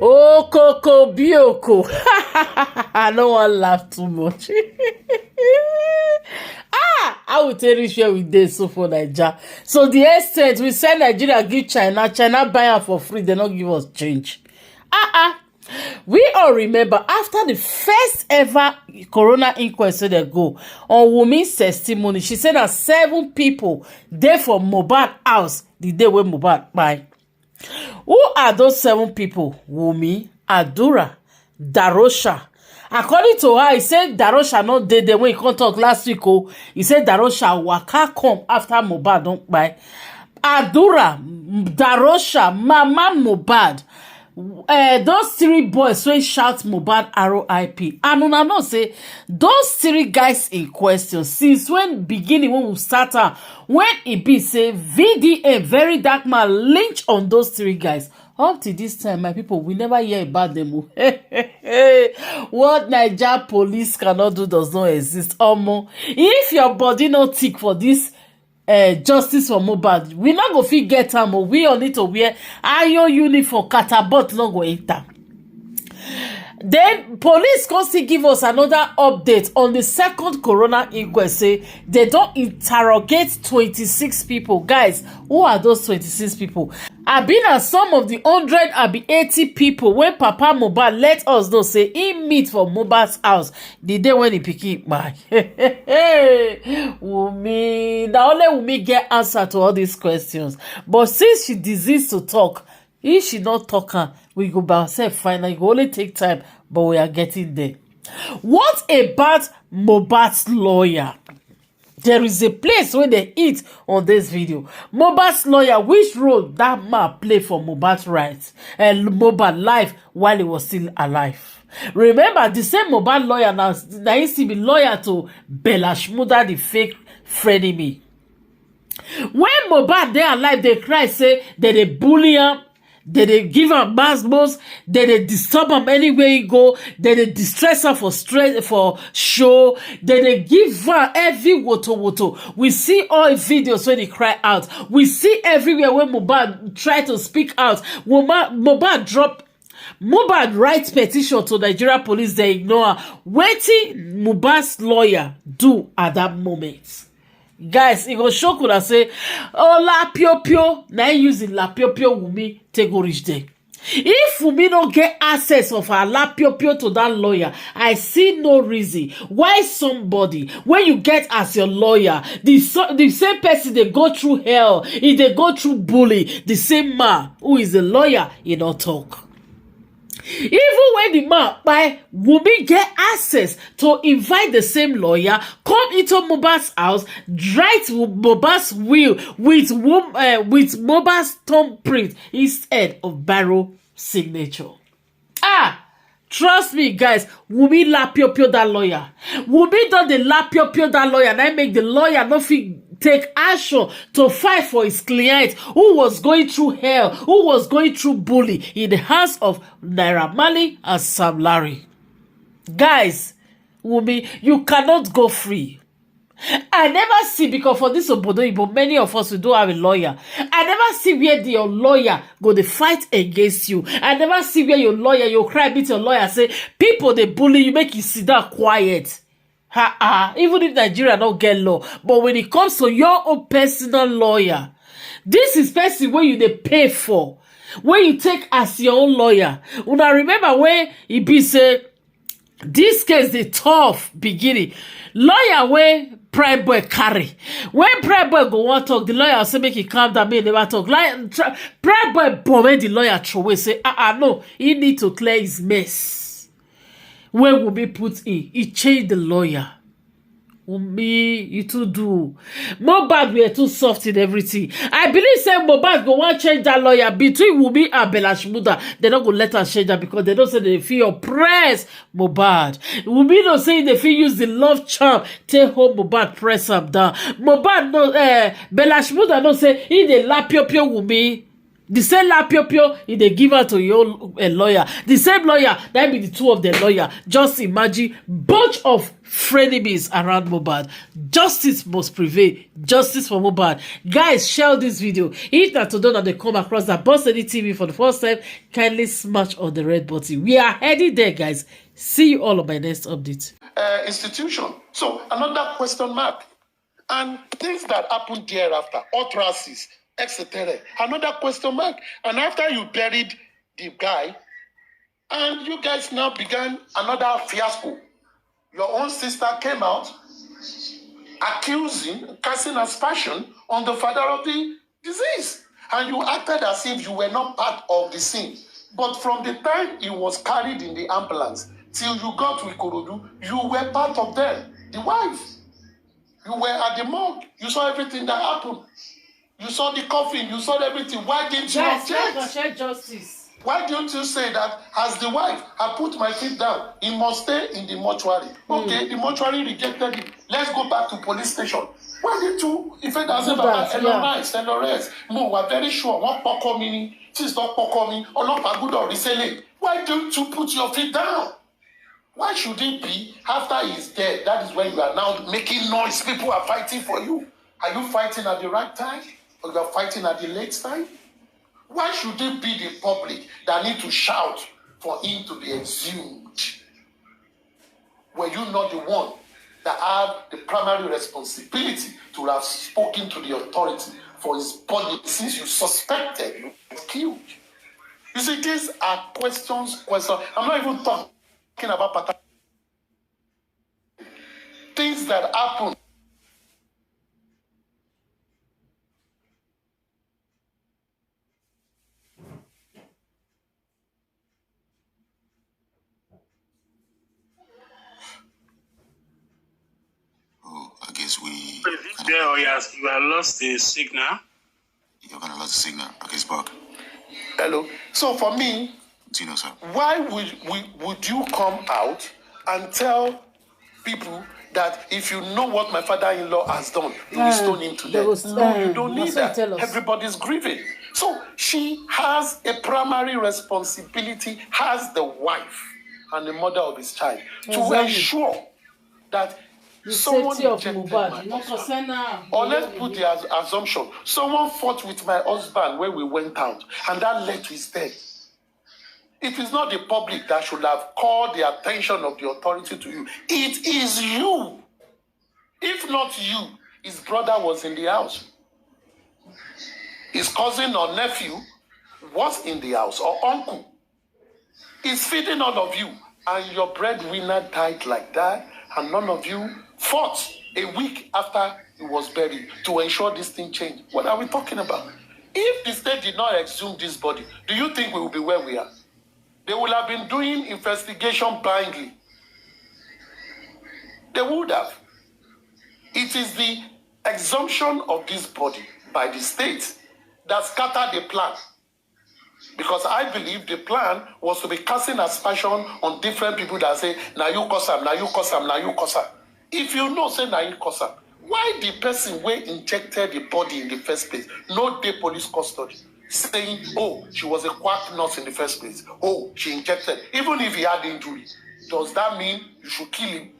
Oh, Coco Bioko. I don't want to laugh too much. I will tell you share with this so for Nigeria. So the extent we send Nigeria give China buy her for free, they not give us change. We all remember after the first ever corona inquest they go on Wummi's testimony, she said that 7 people there for Mohbad house the day when Mohbad buy. Who are those 7 people? Wummi, Adura, Darosha. According to her, he said Darosha not dead there when he come talk last week. He said Darosha waka come after Mohbad don't buy. Adura, Darosha, Mama Mohbad. Those 3 boys wey shout Mohbad RIP. And una know say those 3 guys in question since when beginning when we start out, when it be say VDA very dark man lynch on those 3 guys. Up to this time, my people, we never hear about them. What Niger police cannot do does not exist. If your body not tick for this justice for Mohbad, we not go fit get am. We all need to wear iron uniform, catapult not go enter. Then police can still give us another update on the 2nd corona inquest. Say they don't interrogate 26 people. Guys, who are those 26 people? I've been at some of the 180 people when Papa Mohbad let us know say he meet for Mohbad's house the day when he pick it by. Wummi, now only Wummi get answer to all these questions. But since she desires to talk, if she not talking, we go by ourselves fine. It will only take time, but we are getting there. What about Mohbad's lawyer? There is a place where they eat on this video. Mohbad's lawyer, which role that man play for Mohbad's rights and Mohbad life while he was still alive? Remember, the same Mohbad lawyer now used to be lawyer to SHMURDA, the fake frenemy. When Mohbad they alive, they cry say that they bully him. They give am masmos, they disturb am anywhere he go, they distress her for stress for show, they give her every woto. We see all videos when he cry out. We see everywhere when Mohbad try to speak out. Mohbad writes petition to Nigeria police, they ignore her. Wetin Mohbad's lawyer do at that moment? Guys, it go shock when I say, oh, la pio, now using la pio Wummi take go reach there. If Wummi don't get access of her la pio to that lawyer, I see no reason why somebody, when you get as your lawyer, the same person they go through hell, if they go through bully, the same man who is a lawyer, he don't talk. Even when the man by Wummi get access to invite the same lawyer, come into Mohbad's house, write Mohbad's will with Mohbad's thumbprint instead of barrel signature. Trust me, guys, Wummi la pio that lawyer. Wummi done the la pio that lawyer, and I make the lawyer not fit take action to fight for his client who was going through hell, who was going through bully in the hands of Naira Marley and Sam Larry. Guys, Wummi, you cannot go free. I never see, because for this Obodo, many of us, we don't have a lawyer. I never see where your lawyer go to fight against you. I never see where your lawyer, you cry, beat your lawyer, say, people, they bully you, make you sit down quiet. Even if Nigeria don't get law, but when it comes to your own personal lawyer, this is person where you they pay for, where you take as your own lawyer. Una remember when he be say this case the tough beginning lawyer where Prime Boy carry. When Prime Boy go want talk, the lawyer say make he calm down, make never talk. Prime Boy bomb the lawyer throw away, say no, he need to clear his mess. When Wummi put in, he changed the lawyer. Wummi, you too do. Mohbad were too soft in everything. I believe say Mohbad go want change that lawyer between Wummi and SHMURDA. They don't go let her change that because they don't say they feel oppress Mohbad. Wummi don't say they feel use the love charm take home Mohbad press him down. Mohbad no SHMURDA don't say he dey lap pio Wummi. The same lapio they give her to your lawyer. The same lawyer, that be the two of the lawyer. Just imagine bunch of frenemies around Mohbad. Justice must prevail. Justice for Mohbad. Guys, share this video. If not to know that they come across that Boss Lady TV for the first time, kindly smash on the red button. We are heading there, guys. See you all on my next update. Institution. So another question mark. And things that happened thereafter, utterances, etc. Another question mark. And after you buried the guy, and you guys now began another fiasco. Your own sister came out accusing, casting aspersion on the father of the disease. And you acted as if you were not part of the scene. But from the time he was carried in the ambulance till you got to Ikorodu, you were part of them, the wife. You were at the morgue. You saw everything that happened. You saw the coffin. You saw everything. Why didn't you object? Justice. Why don't you say that as the wife, I put my feet down, he must stay in the mortuary? Okay, the mortuary rejected it. Let's go back to police station. Why did you, if it doesn't matter, no, we're very sure, what pokomini, she's not pokomi, or not a good or reselling. Why don't you put your feet down? Why should it be after he's dead? That is when you are now making noise. People are fighting for you. Are you fighting at the right time? Or you are fighting at the late time? Why should it be the public that need to shout for him to be exhumed? Were you not the one that had the primary responsibility to have spoken to the authority for his body since you suspected he was killed? You see, these are questions. I'm not even talking about things that happen. I guess we... There, oh yes, you have lost the signal. You're gonna lose the signal. Okay, Spark. Hello. So for me, Tino, sir. Why would you come out and tell people that if you know what my father-in-law has done, you will stone him to death? No, you don't need that. Everybody's grieving. So she has a primary responsibility, has the wife and the mother of his child, to ensure that someone injected my husband. Or let's put the assumption, someone fought with my husband when we went out, and that led to his death. It is not the public that should have called the attention of the authority to you. It is you. If not you, his brother was in the house. His cousin or nephew was in the house, or uncle. He's feeding all of you, and your breadwinner died like that, and none of you fought a week after he was buried to ensure this thing changed. What are we talking about? If the state did not exhume this body, do you think we will be where we are? They would have been doing investigation blindly. They would have. It is the exhumption of this body by the state that scattered the plan. Because I believe the plan was to be casting aspersion on different people that say, now you cause am, now you cause am, now you cause am. If you know, say, now you cause am, why the person who injected the body in the first place, no day police custody, saying, oh, she was a quack nurse in the first place. Oh, she injected. Even if he had injury, does that mean you should kill him?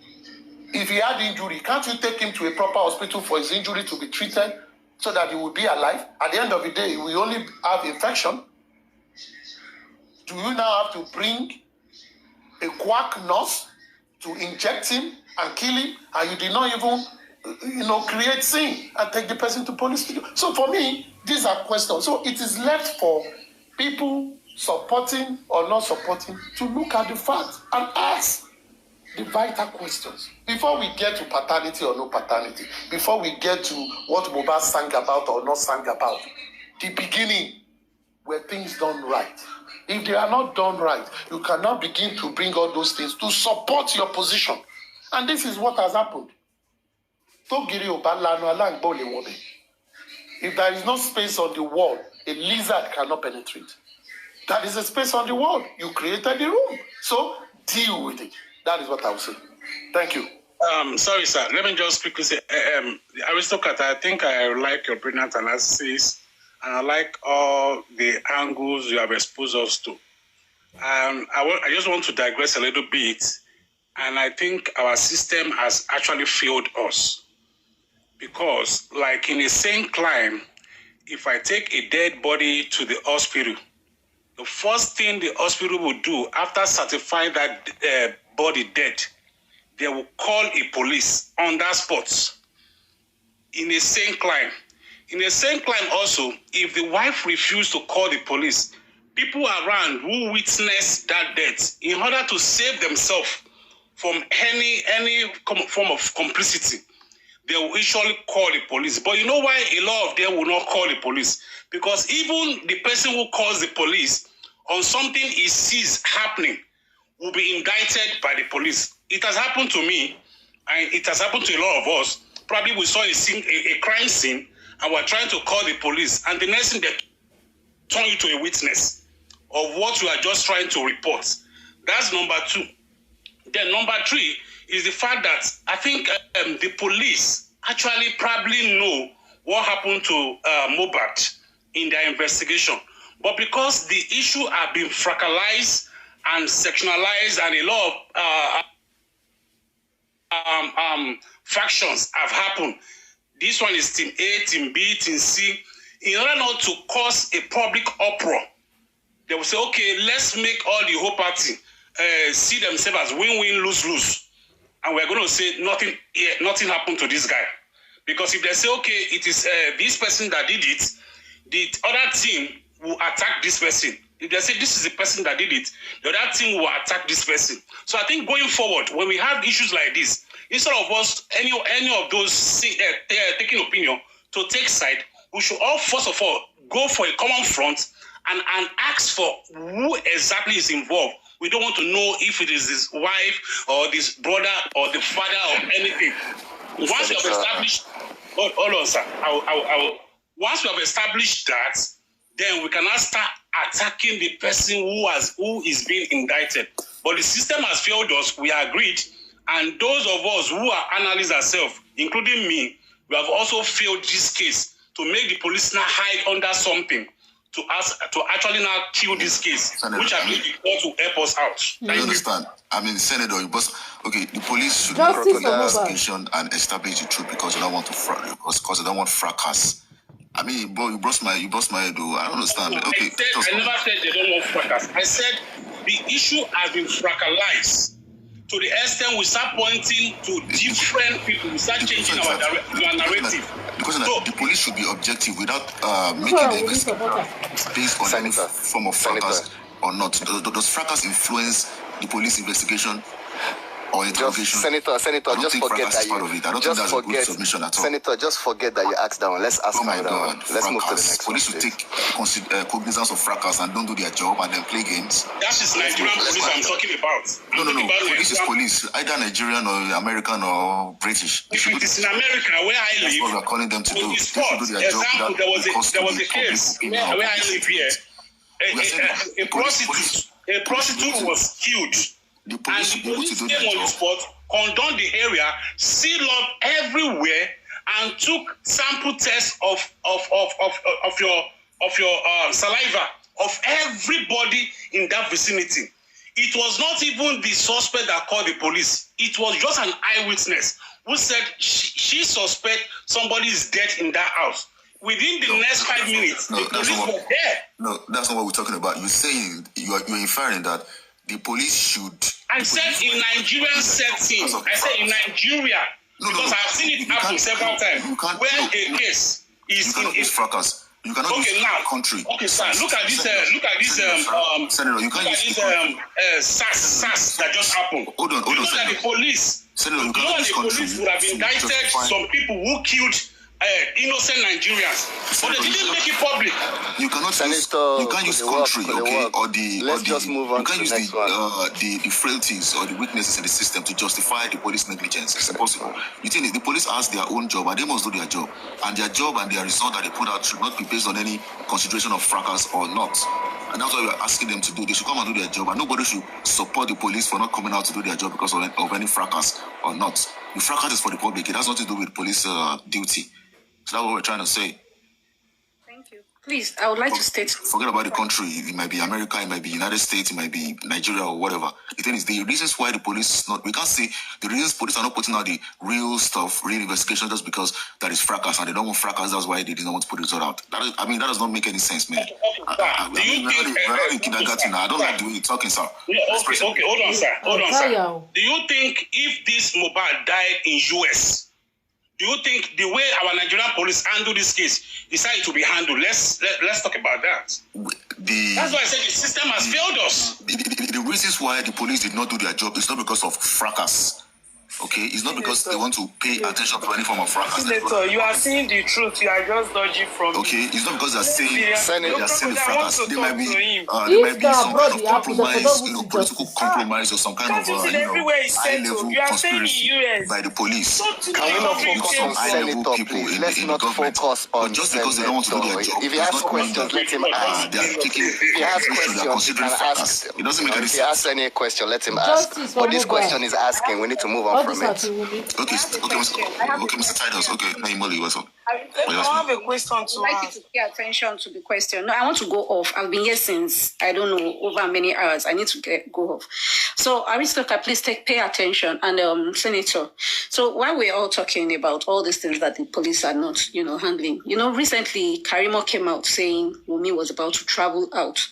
If he had injury, can't you take him to a proper hospital for his injury to be treated so that he will be alive? At the end of the day, he will only have infection. Do you now have to bring a quack nurse to inject him and kill him, and you did not even, create sin and take the person to police station? So for me, these are questions. So it is left for people supporting or not supporting to look at the facts and ask the vital questions. Before we get to paternity or no paternity, before we get to what Mohbad sang about or not sang about, the beginning were things done right. If they are not done right, you cannot begin to bring all those things to support your position. And this is what has happened. If there is no space on the wall, a lizard cannot penetrate. That is a space on the wall. You created the room. So deal with it. That is what I will say. Thank you. Sorry, sir. Let me just quickly say, Aristocrat, I think I like your brilliant analysis and I like all the angles you have exposed us to. I just want to digress a little bit, and I think our system has actually failed us. Because, like in a sane climb, if I take a dead body to the hospital, the first thing the hospital will do after certifying that body dead, they will call a police on that spot. In a sane climb. In a sane climb also, if the wife refused to call the police, people around who witnessed that death, in order to save themselves from any form of complicity, they will usually call the police. But you know why a lot of them will not call the police? Because even the person who calls the police on something he sees happening will be indicted by the police. It has happened to me, and it has happened to a lot of us. Probably we saw a crime scene, and we're trying to call the police, and the next thing they turn you to a witness of what you are just trying to report. That's number two. Then number three is the fact that I think the police actually probably know what happened to Mohbad in their investigation. But because the issue have been fractalized and sectionalized, and a lot of factions have happened. This one is team A, team B, team C. In order not to cause a public uproar, they will say, okay, let's make all the whole party see themselves as win-win, lose-lose. And we're going to say nothing happened to this guy. Because if they say, okay, it is this person that did it, the other team will attack this person. If they say this is the person that did it, the other team will attack this person. So I think going forward, when we have issues like this, instead of us, any of those taking opinion to take side, we should all, first of all, go for a common front and ask for who exactly is involved. We don't want to know if it is his wife or this brother or the father or anything. Once we have established, hold on, sir. Once we have established that, then we can now start attacking the person who is being indicted. But the system has failed us. We agreed, and those of us who are analysts ourselves, including me, we have also failed this case to make the police now hide under something to actually now kill this case, Senator, which I believe the court will help us out. I understand. I mean, Senator, the police should not proper investigation and establish the truth because they don't want to because they don't want fracas. I mean, bro, you bust my head, though. I don't understand. Okay, I never said they don't want fracas. I said the issue has been fracalized to the extent we start pointing to different people. We start changing our narrative. Because the police should be objective without making the investigation based on any form of fracas or not. Does fracas influence the police investigation or interrogation? Senator, just forget that Senator, just forget that you asked that one. Let's ask another one. Let's move to the next one. Police should take cognizance of fracas and don't do their job and then play games. That is Nigerian police I'm talking about. No. Police is police, either Nigerian or American or British. If it is in America, where I live, that's what we're calling them to do. They should do their job. There was a case where I live here. A prostitute was killed. The police and the police came on the spot, condoned the area, sealed up everywhere, and took sample tests of your saliva of everybody in that vicinity. It was not even the suspect that called the police. It was just an eyewitness who said she suspects somebody is dead in that house. Within the next 5 minutes, the police were there. No, that's not what we're talking about. You're saying, you're inferring that the police should... I said in Nigerian setting. I said in Nigeria. Because I've seen it happen several times. Where a case is in a fracas. You cannot use the country. Okay, sir. Look at this. Senator, you can't use SARS that just happened. Hold on. You know that the police. Senator, you know that the police would have indicted some people who killed innocent Nigerians, but they didn't make it public. You cannot Senator, you can't use country, okay, or the. Let's just move on. You can't use the frailties or the weaknesses in the system to justify the police negligence. It's impossible. You think the police has their own job and they must do their job, and their job and their result that they put out should not be based on any consideration of fracas or not. And that's what we're asking them to do. They should come and do their job, and nobody should support the police for not coming out to do their job because of any fracas or not. The fracas is for the public. It has nothing to do with police duty. So that's what we're trying to say. Thank you. Please, I would like to state. Forget about the country. It might be America, it might be United States, it might be Nigeria or whatever. The thing is, the reasons why the police is not, we can't say the reasons police are not putting out the real stuff, real investigation, just because that is fracas and they don't want fracas. That's why they did not want to put the result out. That does not make any sense, man. We're not in kindergarten now. I don't like the way you're talking, sir. Okay, hold on, sir. Do you think if this Mohbad died in US, do you think the way our Nigerian police handle this case is how it will be handled? Let's talk about that. That's why I said the system has failed us. The reasons why the police did not do their job is not because of fracas. Okay, it's not because they want to pay attention to any form of fracas. Senator, you are seeing the truth. You are just dodging from. Okay, it's not because they're saying the fracas. There might be some kind of compromise, political compromise or some kind of high-level conspiracy by the police. Can we not focus on Senator, please? Let's not focus on just because they don't want to do their job. If he has questions, let him ask. If he has questions, you can ask them. It doesn't make any sense. If he has any question, let him ask. But this question is asking. We need to move on. Okay, Mr. Titus. Okay, now Imole, what's up? I have a question to I'd like you to pay attention to the question. No, I want to go off. I've been here since, I don't know, over many hours. I need to go off. So, Aristocrat, please pay attention. And Senator, so while we're all talking about all these things that the police are not, handling, recently Karimo came out saying Wummi was about to travel out.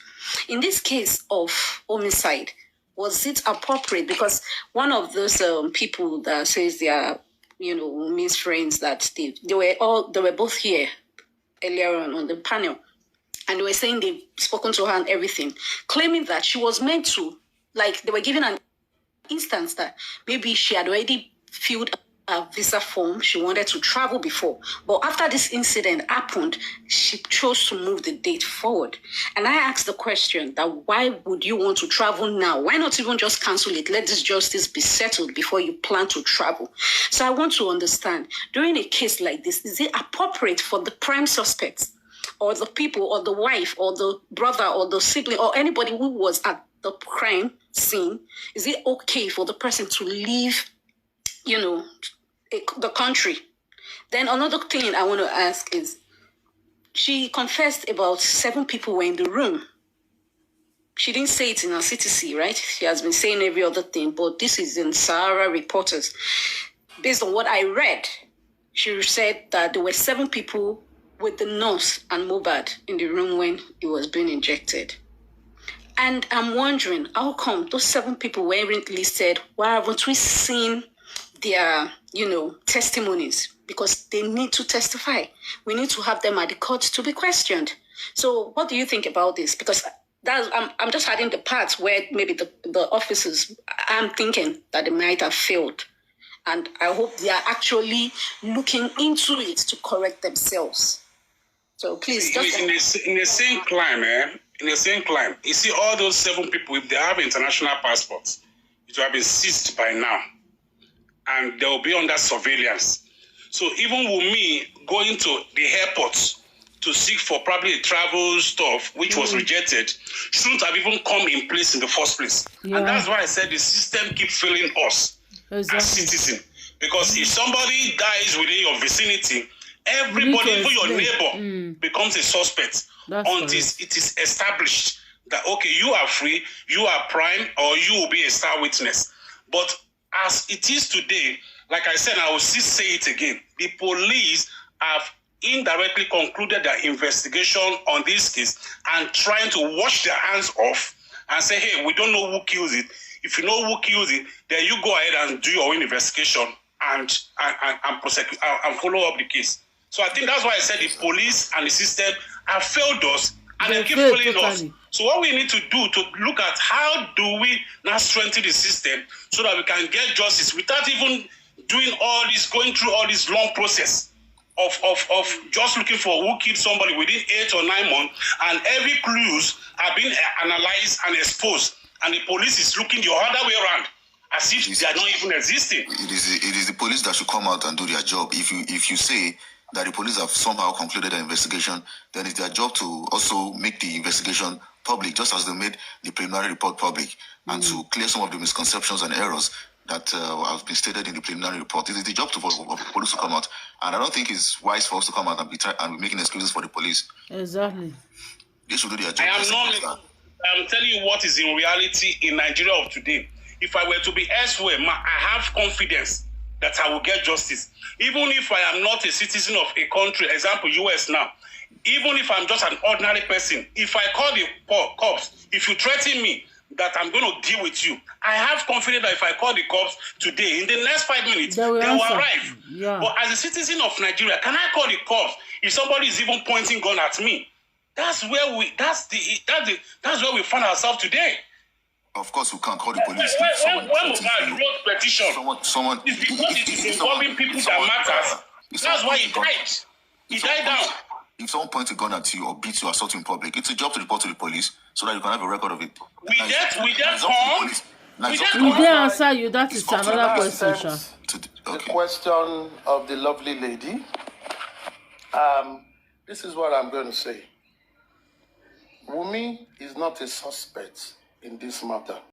In this case of homicide, was it appropriate? Because one of those people that says they are, Wummi's friends, that they were both here earlier on the panel, and they were saying they've spoken to her and everything, claiming that she was meant to, they were given an instance that maybe she had already filled a visa form. She wanted to travel before, but after this incident happened, she chose to move the date forward. And I asked the question that why would you want to travel now? Why not even just cancel it? Let this justice be settled before you plan to travel. So I want to understand, during a case like this, is it appropriate for the prime suspects or the people or the wife or the brother or the sibling or anybody who was at the crime scene, is it okay for the person to leave the country? Then another thing I want to ask is, she confessed about 7 people were in the room. She didn't say it in her CTC, right? She has been saying every other thing, but this is in Sahara Reporters. Based on what I read, she said that there were 7 people with the nurse and Mohbad in the room when it was being injected. And I'm wondering, how come those 7 people weren't listed? Why haven't we seen their, testimonies? Because they need to testify. We need to have them at the court to be questioned. So what do you think about this? Because I'm just adding the parts where maybe the officers, I'm thinking that they might have failed. And I hope they are actually looking into it to correct themselves. So please. In the same climb, you see all those 7 people, if they have international passports, it will have been seized by now. And they will be under surveillance. So even Wummi going to the airport to seek for probably travel stuff, which was rejected, shouldn't have even come in place in the first place. Yeah. And that's why I said the system keeps failing us as citizens. Because if somebody dies within your vicinity, everybody, even your neighbor, becomes a suspect until it is established that, okay, you are free, you are prime, or you will be a star witness. But as it is today, like I said, I will still say it again, the police have indirectly concluded their investigation on this case and trying to wash their hands off and say, hey, we don't know who kills it. If you know who kills it, then you go ahead and do your own investigation and prosecute and follow up the case. So I think that's why I said the police and the system have failed us and they keep failing us. So what we need to do to look at how do we now strengthen the system so that we can get justice without even doing all this, going through all this long process of just looking for who killed somebody within 8 or 9 months, and every clues are being analyzed and exposed, and the police is looking the other way around as if they are not even existing. It is the police that should come out and do their job. If you say that the police have somehow concluded their investigation, then it's their job to also make the investigation public, just as they made the preliminary report public, and to clear some of the misconceptions and errors that has been stated in the preliminary report. It is the job of the police to come out, and I don't think it's wise for us to come out and be making excuses for the police. Exactly. They should do their job. I'm telling you what is in reality in Nigeria of today. If I were to be elsewhere, I have confidence that I will get justice. Even if I am not a citizen of a country, example US now, even if I'm just an ordinary person, if I call the cops, if you threaten me that I'm going to deal with you, I have confidence that if I call the cops today, in the next 5 minutes, they will arrive. Yeah. But as a citizen of Nigeria, can I call the cops if somebody is even pointing gun at me? That's where we find ourselves today. Of course, we can't call the police. When Mohbad wrote petition, it's because it is involving people that matters. That's why he died. He died down. If someone points a gun at you or beats you or assaults you in public, it's a job to report to the police so that you can have a record of it. We did answer you. That is another question. The question of the lovely lady. This is what I'm going to say. Wummi is not a suspect in this matter.